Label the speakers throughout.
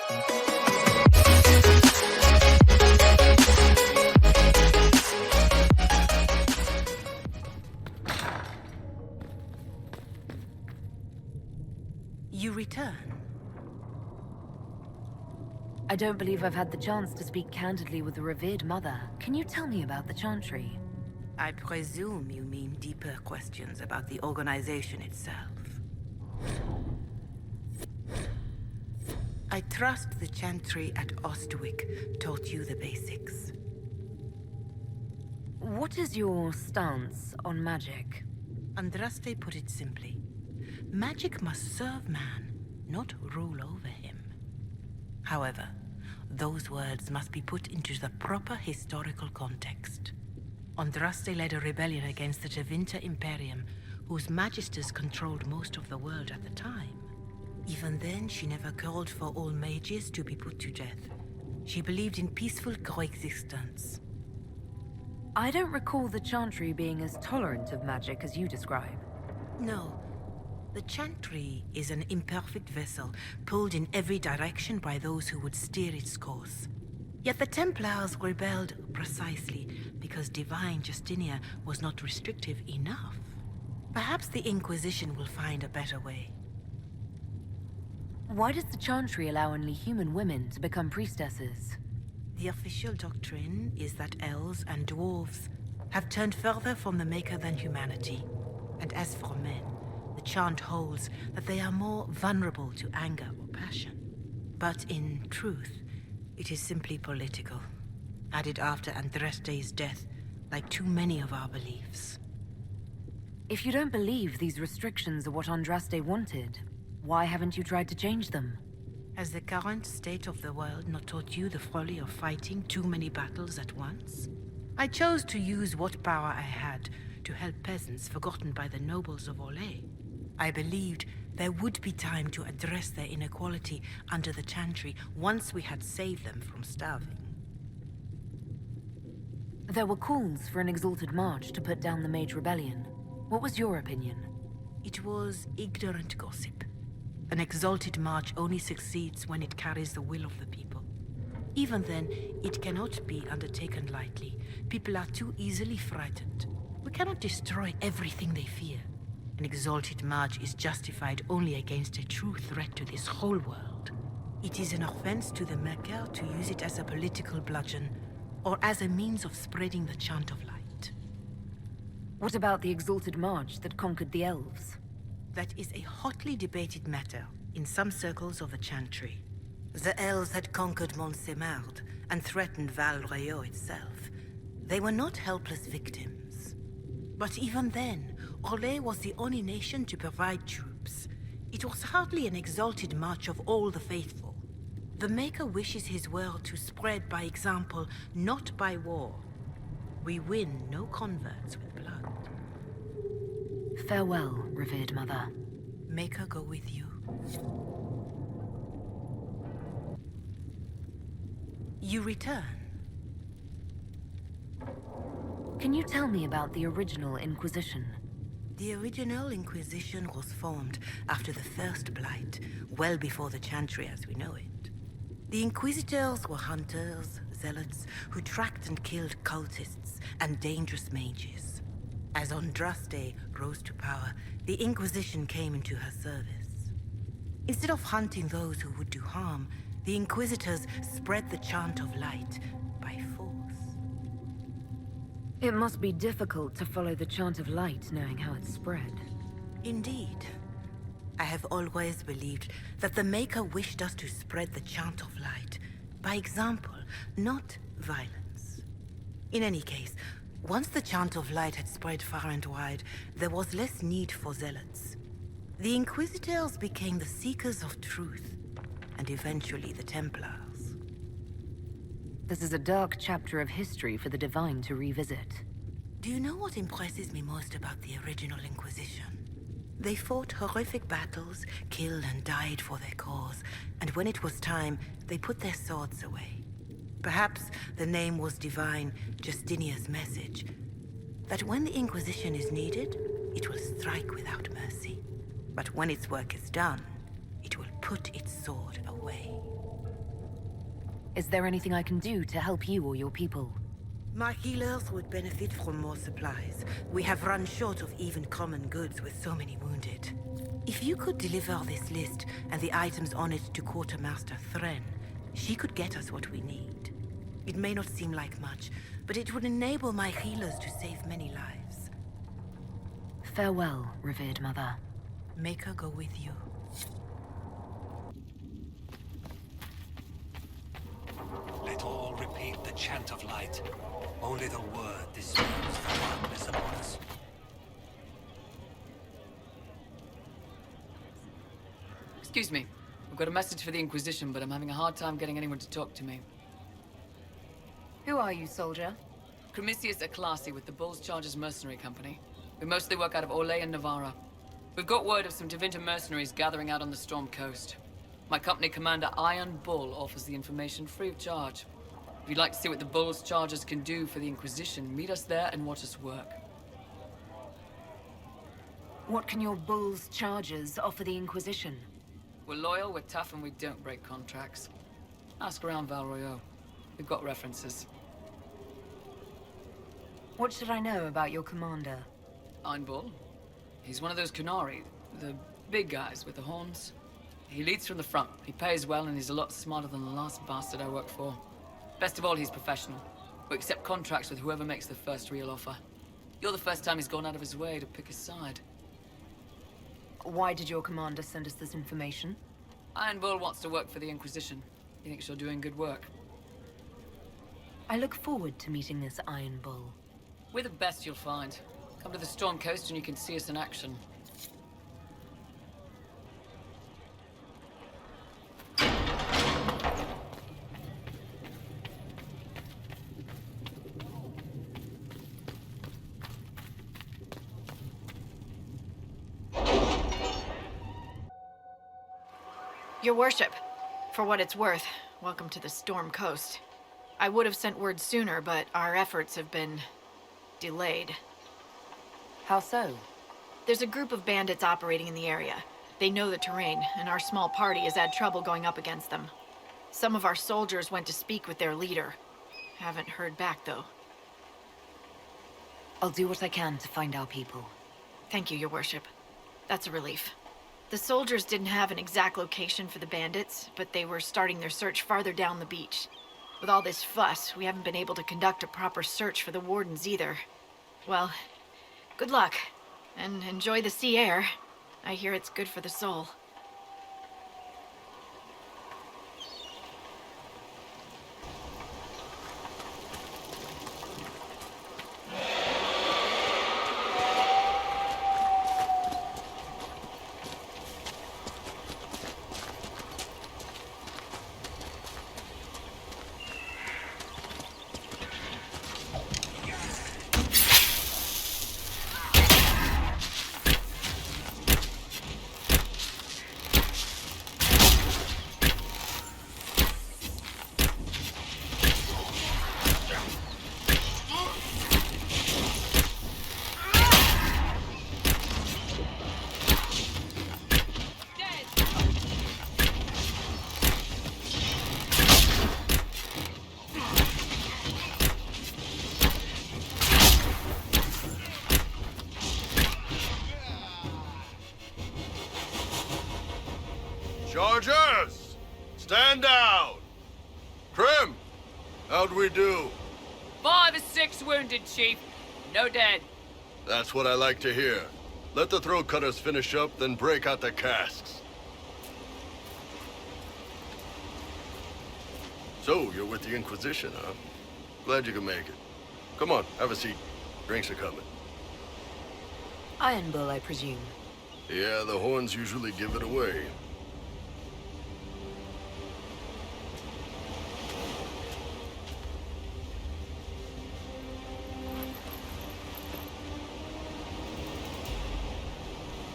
Speaker 1: You return?
Speaker 2: I don't believe I've had the chance to speak candidly with the revered mother. Can you tell me about the Chantry?
Speaker 1: I presume you mean deeper questions about the organization itself. I trust the Chantry at Ostwick taught you the basics.
Speaker 2: What is your stance on magic?
Speaker 1: Andraste put it simply. Magic must serve man, not rule over him. However, those words must be put into the proper historical context. Andraste led a rebellion against the Tevinter Imperium, whose magisters controlled most of the world at the time. Even then, she never called for all mages to be put to death. She believed in peaceful coexistence.
Speaker 2: I don't recall the Chantry being as tolerant of magic as you describe.
Speaker 1: No. The Chantry is an imperfect vessel, pulled in every direction by those who would steer its course. Yet the Templars rebelled precisely because divine Justinia was not restrictive enough. Perhaps the Inquisition will find a better way.
Speaker 2: Why does the Chantry allow only human women to become priestesses?
Speaker 1: The official doctrine is that elves and dwarves have turned further from the Maker than humanity. And as for men, the chant holds that they are more vulnerable to anger or passion. But in truth, it is simply political, added after Andraste's death, like too many of our beliefs.
Speaker 2: If you don't believe these restrictions are what Andraste wanted, why haven't you tried to change them?
Speaker 1: Has the current state of the world not taught you the folly of fighting too many battles at once? I chose to use what power I had to help peasants forgotten by the nobles of Orlais. I believed there would be time to address their inequality under the Chantry once we had saved them from starving.
Speaker 2: There were calls for an exalted march to put down the Mage Rebellion. What was your opinion?
Speaker 1: It was ignorant gossip. An exalted march only succeeds when it carries the will of the people. Even then, it cannot be undertaken lightly. People are too easily frightened. We cannot destroy everything they fear. An exalted march is justified only against a true threat to this whole world. It is an offense to the Maker to use it as a political bludgeon, or as a means of spreading the chant of light.
Speaker 2: What about the exalted march that conquered the elves?
Speaker 1: That is a hotly debated matter in some circles of the Chantry. The elves had conquered Montsemard and threatened Val Royeaux itself. They were not helpless victims. But even then, Orlais was the only nation to provide troops. It was hardly an exalted march of all the faithful. The Maker wishes his world to spread by example, not by war. We win no converts with blood.
Speaker 2: Farewell, revered mother.
Speaker 1: Maker go with you. You return.
Speaker 2: Can you tell me about the original Inquisition?
Speaker 1: The original Inquisition was formed after the First Blight, well before the Chantry as we know it. The Inquisitors were hunters, zealots, who tracked and killed cultists and dangerous mages. As Andraste rose to power, the Inquisition came into her service. Instead of hunting those who would do harm, the Inquisitors spread the chant of light by force.
Speaker 2: It must be difficult to follow the chant of light knowing how it's spread.
Speaker 1: Indeed. I have always believed that the Maker wished us to spread the chant of light by example, not violence. In any case, once the chant of light had spread far and wide, there was less need for zealots. The Inquisitors became the seekers of truth, and eventually the Templars.
Speaker 2: This is a dark chapter of history for the Divine to revisit.
Speaker 1: Do you know what impresses me most about the original Inquisition? They fought horrific battles, killed and died for their cause, and when it was time, they put their swords away. Perhaps the name was divine, Justinia's message, that when the Inquisition is needed, it will strike without mercy. But when its work is done, it will put its sword away.
Speaker 2: Is there anything I can do to help you or your people?
Speaker 1: My healers would benefit from more supplies. We have run short of even common goods with so many wounded. If you could deliver this list and the items on it to Quartermaster Thren, she could get us what we need. It may not seem like much, but it would enable my healers to save many lives.
Speaker 2: Farewell, revered mother.
Speaker 1: Make her go with you.
Speaker 3: Let all repeat the chant of light. Only the word dispels the darkness upon us.
Speaker 4: Excuse me. I've got a message for the Inquisition, but I'm having a hard time getting anyone to talk to me.
Speaker 2: Who are you, soldier?
Speaker 4: Cremisius Aclasi with the Bull's Chargers Mercenary Company. We mostly work out of Orlais and Navarra. We've got word of some Tevinter mercenaries gathering out on the Storm Coast. My company commander, Iron Bull, offers the information free of charge. If you'd like to see what the Bull's Chargers can do for the Inquisition, meet us there and watch us work.
Speaker 2: What can your Bull's Chargers offer the Inquisition?
Speaker 4: We're loyal, we're tough, and we don't break contracts. Ask around Val Royeaux. We've got references.
Speaker 2: What should I know about your commander?
Speaker 4: Iron Bull. He's one of those Qunari, the big guys with the horns. He leads from the front. He pays well, and he's a lot smarter than the last bastard I worked for. Best of all, he's professional. We accept contracts with whoever makes the first real offer. You're the first time he's gone out of his way to pick a side.
Speaker 2: Why did your commander send us this information?
Speaker 4: Iron Bull wants to work for the Inquisition. He thinks you're doing good work.
Speaker 2: I look forward to meeting this Iron Bull.
Speaker 4: We're the best you'll find. Come to the Storm Coast and you can see us in action.
Speaker 5: Your worship, for what it's worth, welcome to the Storm Coast. I would have sent word sooner, but our efforts have been delayed.
Speaker 2: How so?
Speaker 5: There's a group of bandits operating in the area. They know the terrain, and our small party has had trouble going up against them. Some of our soldiers went to speak with their leader. Haven't heard back, though.
Speaker 2: I'll do what I can to find our people.
Speaker 5: Thank you, Your Worship. That's a relief. The soldiers didn't have an exact location for the bandits, but they were starting their search farther down the beach. With all this fuss, we haven't been able to conduct a proper search for the wardens either. Well, good luck, and enjoy the sea air. I hear it's good for the soul.
Speaker 6: Chargers! Stand down! Krim! How'd we do?
Speaker 4: 5 or 6 wounded, Chief. No dead.
Speaker 6: That's what I like to hear. Let the throat cutters finish up, then break out the casks. So, you're with the Inquisition, huh? Glad you could make it. Come on, have a seat. Drinks are coming.
Speaker 2: Iron Bull, I presume.
Speaker 6: Yeah, the horns usually give it away.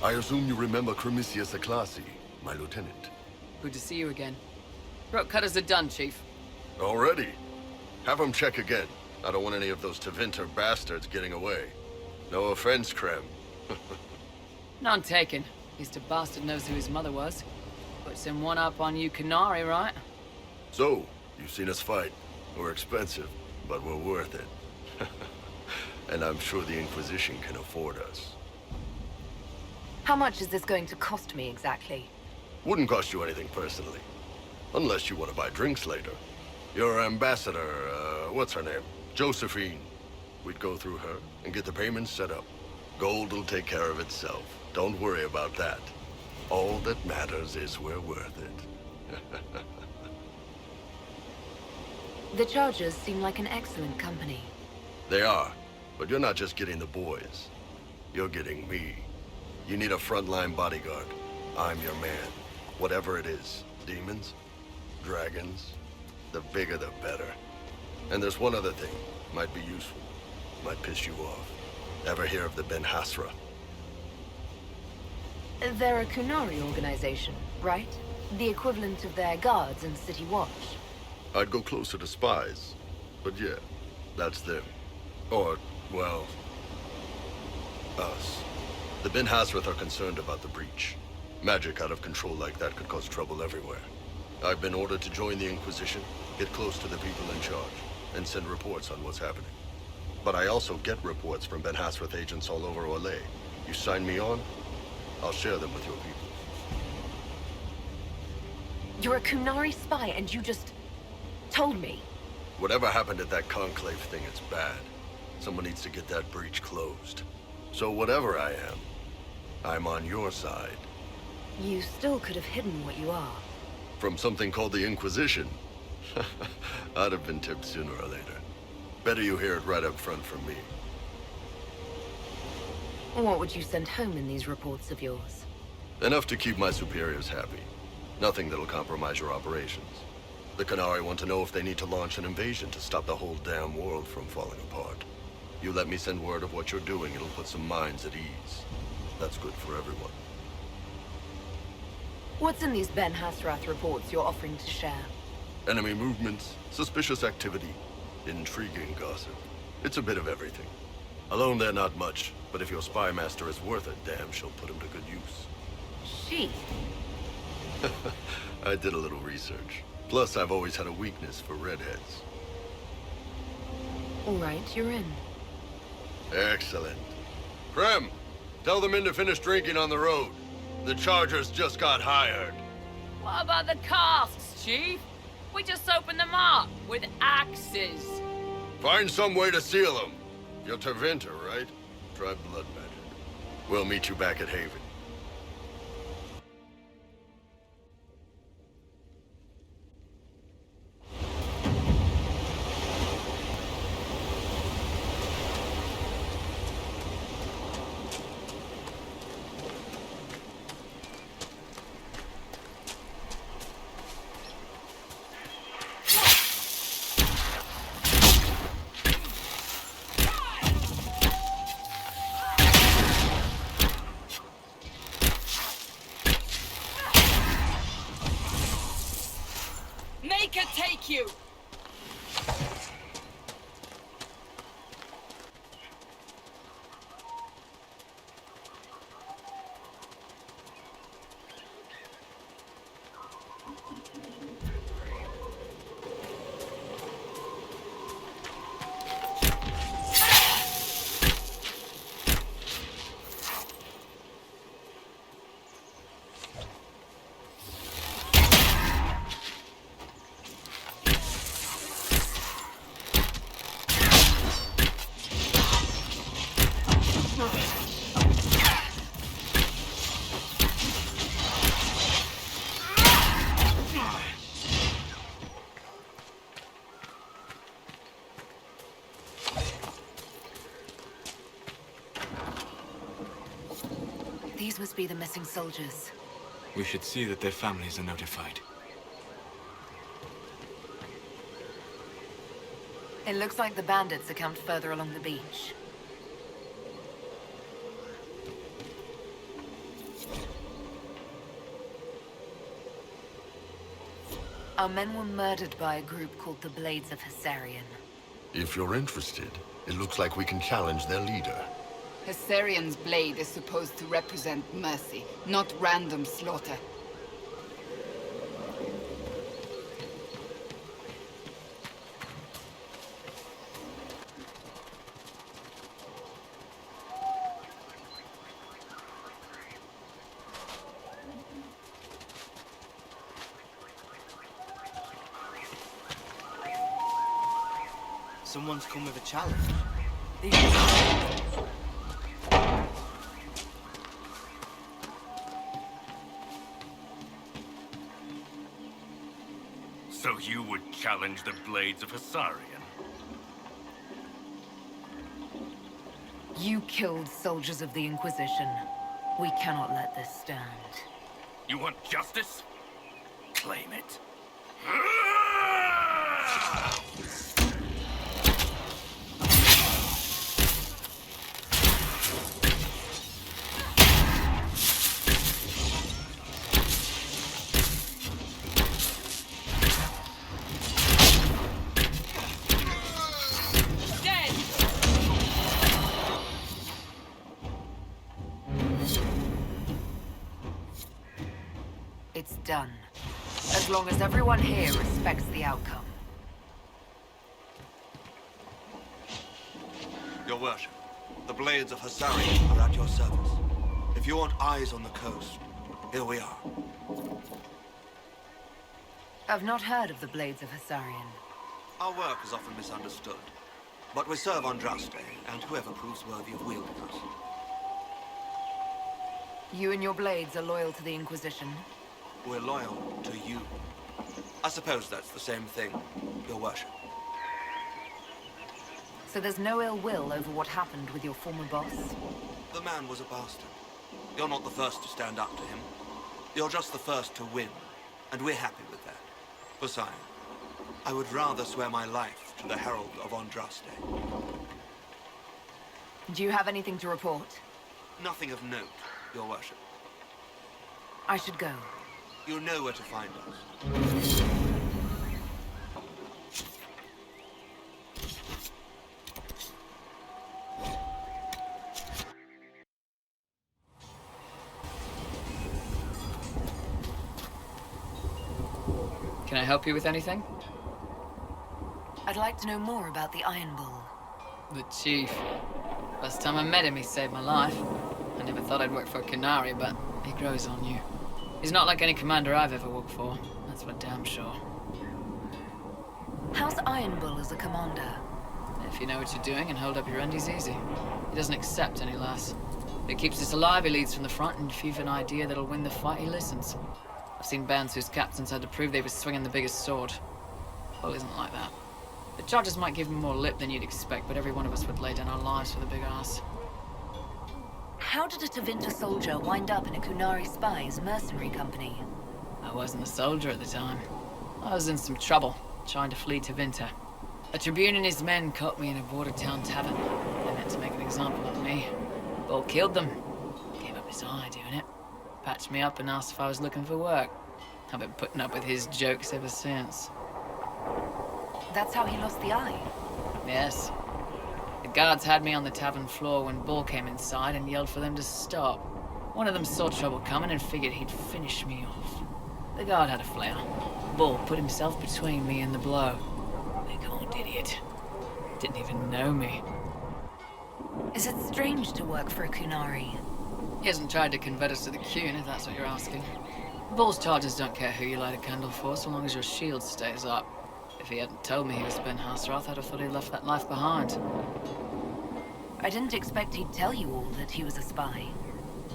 Speaker 6: I assume you remember Cremisius Aclasi, my lieutenant.
Speaker 4: Good to see you again. Throat cutters are done, Chief.
Speaker 6: Already? Have him check again. I don't want any of those Tevinter bastards getting away. No offense, Krem.
Speaker 4: None taken. At least a bastard knows who his mother was. Puts him one up on you Qunari, right?
Speaker 6: So, You've seen us fight. We're expensive, but we're worth it. And I'm sure the Inquisition can afford us.
Speaker 2: How much is this going to cost me exactly?
Speaker 6: Wouldn't cost you anything personally. Unless you want to buy drinks later. Your ambassador, what's her name? Josephine. We'd go through her and get the payments set up. Gold will take care of itself. Don't worry about that. All that matters is we're worth it.
Speaker 2: The Chargers seem like an excellent company.
Speaker 6: They are, but you're not just getting the boys. You're getting me. You need a frontline bodyguard. I'm your man. Whatever it is. Demons? Dragons? The bigger the better. And there's one other thing. Might be useful. Might piss you off. Ever hear of the Ben Hasra?
Speaker 2: They're a Kunari organization, right? The equivalent of their guards in City Watch.
Speaker 6: I'd go closer to spies. But yeah, that's them. Or, well, us. The Ben Hasrath are concerned about the breach. Magic out of control like that could cause trouble everywhere. I've been ordered to join the Inquisition, get close to the people in charge, and send reports on what's happening. But I also get reports from Ben Hasrath agents all over Orlais. You sign me on, I'll share them with your people.
Speaker 2: You're a Kunari spy and you just told me.
Speaker 6: Whatever happened at that Conclave thing, it's bad. Someone needs to get that breach closed. So whatever I am, I'm on your side.
Speaker 2: You still could have hidden what you are.
Speaker 6: From something called the Inquisition? I'd have been tipped sooner or later. Better you hear it right up front from me.
Speaker 2: What would you send home in these reports of yours?
Speaker 6: Enough to keep my superiors happy. Nothing that'll compromise your operations. The Qunari want to know if they need to launch an invasion to stop the whole damn world from falling apart. You let me send word of what you're doing, it'll put some minds at ease. That's good for everyone.
Speaker 2: What's in these Ben Hasrath reports you're offering to share?
Speaker 6: Enemy movements, suspicious activity, intriguing gossip. It's a bit of everything. Alone they're not much, but if your spy master is worth a damn, she'll put him to good use.
Speaker 2: She?
Speaker 6: I did a little research. Plus, I've always had a weakness for redheads.
Speaker 2: All right, you're in.
Speaker 6: Excellent. Krem, tell the men to finish drinking on the road. The Chargers just got hired.
Speaker 4: What about the casks, Chief? We just opened them up with axes.
Speaker 6: Find some way to seal them. You're Tevinter, right? Try blood magic. We'll meet you back at Haven.
Speaker 4: Make it take you!
Speaker 2: These must be the missing soldiers.
Speaker 7: We should see that their families are notified.
Speaker 2: It looks like the bandits are camped further along the beach. Our men were murdered by a group called the Blades of Hessarian.
Speaker 6: If you're interested, it looks like we can challenge their leader.
Speaker 8: Hessarian's blade is supposed to represent mercy, not random slaughter.
Speaker 9: Someone's come with a challenge.
Speaker 10: So you would challenge the Blades of Hassarian?
Speaker 2: You killed soldiers of the Inquisition. We cannot let this stand.
Speaker 10: You want justice? Claim it.
Speaker 2: It's done. As long as everyone here respects the outcome.
Speaker 9: Your worship, the Blades of Hassarian are at your service. If you want eyes on the coast, here we are.
Speaker 2: I've not heard of the Blades of Hassarian.
Speaker 9: Our work is often misunderstood, but we serve Andraste and whoever proves worthy of wielding us.
Speaker 2: You and your Blades are loyal to the Inquisition?
Speaker 9: We're loyal to you. I suppose that's the same thing, your worship.
Speaker 2: So there's no ill will over what happened with your former boss?
Speaker 9: The man was a bastard. You're not the first to stand up to him. You're just the first to win, and we're happy with that. Besides, I would rather swear my life to the Herald of Andraste.
Speaker 2: Do you have anything to report?
Speaker 9: Nothing of note, your worship.
Speaker 2: I should go.
Speaker 9: You know where to find us.
Speaker 4: Can I help you with anything?
Speaker 2: I'd like to know more about the Iron Bull.
Speaker 4: The Chief. Last time I met him, he saved my life. I never thought I'd work for Canary, but he grows on you. He's not like any commander I've ever worked for. That's for damn sure.
Speaker 2: How's Iron Bull as a commander?
Speaker 4: If you know what you're doing and hold up your end, he's easy. He doesn't accept any less. If he keeps us alive, he leads from the front, and if you've an idea that'll win the fight, he listens. I've seen bands whose captains had to prove they were swinging the biggest sword. Bull isn't like that. The charges might give him more lip than you'd expect, but every one of us would lay down our lives for the big ass.
Speaker 2: How did a Tevinter soldier wind up in a Kunari spy's mercenary company?
Speaker 4: I wasn't a soldier at the time. I was in some trouble, trying to flee to Tevinter. A Tribune and his men caught me in a border town tavern. They meant to make an example of me. Bull killed them. Gave up his eye doing it. Patched me up and asked if I was looking for work. I've been putting up with his jokes ever since.
Speaker 2: That's how he lost the eye?
Speaker 4: Yes. The guards had me on the tavern floor when Bull came inside and yelled for them to stop. One of them saw trouble coming and figured he'd finish me off. The guard had a flare. Bull put himself between me and the blow. Big old idiot. Didn't even know me.
Speaker 2: Is it strange to work for a Kunari?
Speaker 4: He hasn't tried to convert us to the Qun, if that's what you're asking. Bull's charges don't care who you light a candle for, so long as your shield stays up. If he hadn't told me he was Ben Hasrath, I'd have thought he'd left that life behind.
Speaker 2: I didn't expect he'd tell you all that he was a spy.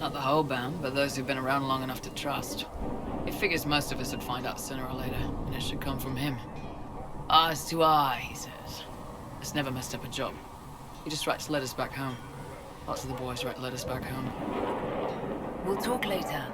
Speaker 4: Not the whole band, but those who've been around long enough to trust. He figures most of us would find out sooner or later, and it should come from him. Eyes to eye, he says. It's never messed up a job. He just writes letters back home. Lots of the boys write letters back home.
Speaker 2: We'll talk later.